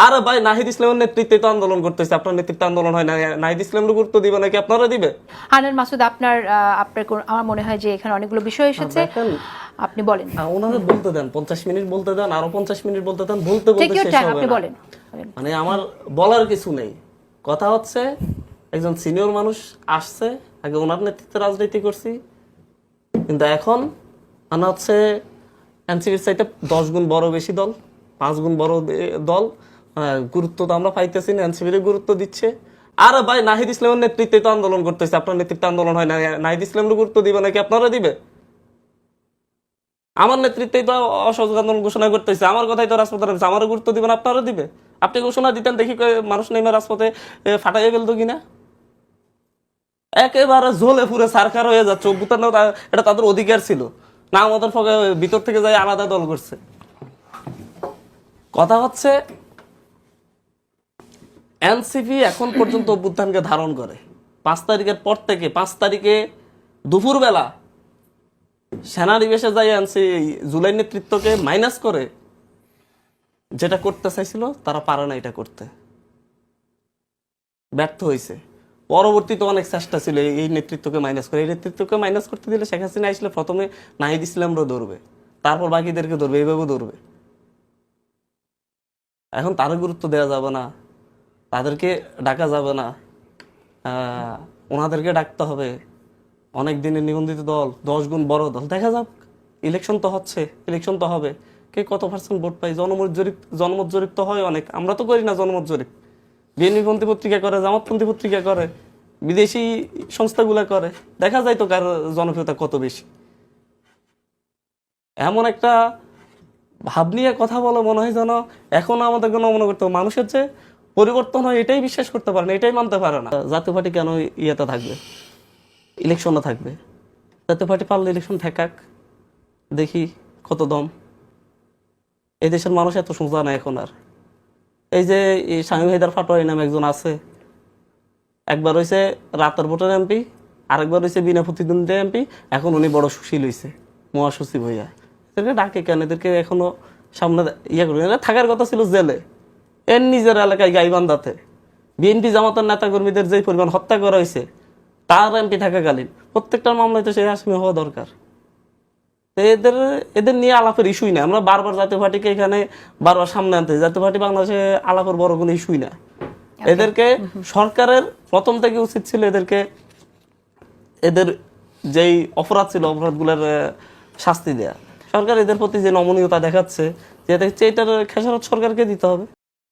আরে ভাই নাহিদ ইসলামের নেতৃত্বে তো আন্দোলন করতেছে, আপনার নেতৃত্বে আন্দোলন হয় না, নাহিদ ইসলামের গুরুত্ব দিবে নাকি আপনারা দিবে? হানান মাসুদ, আপনার আমার মনে হয় যে এখানে অনেকগুলো বিষয় এসেছে, আপনি বলেন। ওনাদের বলতে দেন, 50 মিনিট বলতে দেন, আরো 50 মিনিট বলতে দেন, বলতে বলতে শেষ হবে আপনি না। বলেন। মানে আমার বলার কিছু নেই। কথা হচ্ছে একজন সিনিয়র মানুষ আসছে, আগে ওনার নেতৃত্বে রাজনীতি করছি, কিন্তু এখন আনা হচ্ছে এনসিপির চাইতে 10 গুণ বড় বেশি দল, 5 গুণ বড় দল। গুরুত্ব তো আমরা পাইতেছি না, এনসিপির গুরুত্ব দিচ্ছে। আরে ভাই নাহিদ ইসলামের নেতৃত্বে তো আন্দোলন করতেছে, আপনার নেতৃত্বে আন্দোলন হয় না, নাহিদ ইসলামের গুরুত্ব দিবে নাকি আপনারা দিবে? আমার নেতৃত্বেই তো অসহযোগ আন্দোলন ঘোষণা করতেছে, আমার কথাই তো রাজপথে নামছে, আমারও গুরুত্ব দিবেন আপনারা দিবে? আপনি ঘোষণা দিতেন দেখি মানুষ নেমে রাজপথে ফাটাইয়ে ফেলতো কিনা। একেবারে ঝোলে পুরে সরকার হয়ে যাচ্ছে, অভ্যুত্থান এটা তাদের অধিকার ছিল না, আমাদের ভিতর থেকে যাই আলাদা দল করছে। কথা হচ্ছে এনসিপি এখন পর্যন্ত অভ্যুত্থানকে ধারণ করে। 5 তারিখের পর থেকে 5 তারিখে দুপুরবেলা সেনানিবেশে যাই জুলাই নেতৃত্বকে মাইনাস করে যেটা করতে চাইছিল, তারা পারে না এটা করতে, ব্যর্থ হয়েছে। পরবর্তীতে অনেক চেষ্টা ছিল এই নেতৃত্বকে মাইনাস করে, এই নেতৃত্বকে মাইনাস করতে দিলে শেখ হাসিনা আসলে প্রথমে নাহিদ ইসলামরা ধরবে, তারপর বাকিদেরকে ধরবে, এইভাবে ধরবে। এখন তার গুরুত্ব দেওয়া যাবে না, তাদেরকে ডাকা যাবে না, ওনাদেরকে ডাকতে হবে। অনেক দিনের নিবন্ধিত দল, 10 গুণ বড় দল, দেখা যাক। ইলেকশন তো হচ্ছে, ইলেকশন তো হবে, কে কত পার্সেন্ট ভোট পাই। জনমত জরিপ তো হয় অনেক, আমরা তো করি না জনমত জরিপ। বিএনপিপন্থী পত্রিকা করে, জামাতপন্থী পত্রিকা করে, বিদেশি সংস্থাগুলো করে, দেখা যায় তো কার জনপ্রিয়তা কত বেশি। এমন একটা ভাব নিয়ে কথা বলে মনে হয় যেন এখনো আমাদেরকে মনে করতে হবে মানুষের যে পরিবর্তন হয় এটাই বিশ্বাস করতে পারে না, এটাই মানতে পারে না। জাতীয় পার্টি কেন ইয়েতে থাকবে, ইলেকশনে থাকবে? জাতীয় পার্টি পারলে ইলেকশন ঠেকাক, দেখি কত দম। এই দেশের মানুষ এত সোজা না এখন আর। এই যে শামীম হায়দার পাটোয়ারি নামে একজন আছে, একবার হয়েছে রাতের ভোটের এমপি, আরেকবার হয়েছে বিনা প্রতিদ্বন্দ্বিতা এমপি, এখন উনি বড় সুশীল হয়েছে, মহাসচিব হইয়া। এদেরকে ডাকে কেন? এদেরকে এখনো সামনে ইয়ে করে থাকার কথা ছিল জেলে, এর নিজের এলাকায় গাইবান্ধাতে বিএনপি জামাতের নেতা কর্মীদের যে পরিমাণ হত্যা করা হয়েছে, তার এমপি থাকাকালীন প্রত্যেকটার মামলায় তো সেই আসামি হওয়া দরকার। এদের নিয়ে আলাপের ইস্যুই না। আমরা বারবার জাতীয় পার্টিকে এখানে বারবার সামনে আনতে, জাতীয় পার্টি বাংলাদেশে আলাপের বড় কোনো ইস্যুই না। এদেরকে সরকারের প্রথম থেকে উচিত ছিল এদের যেই অপরাধ ছিল অপরাধগুলোর শাস্তি দেয়া। সরকার এদের প্রতি যে নমনীয়তা দেখাচ্ছে, যে এটার খেসারত সরকারকে দিতে হবে।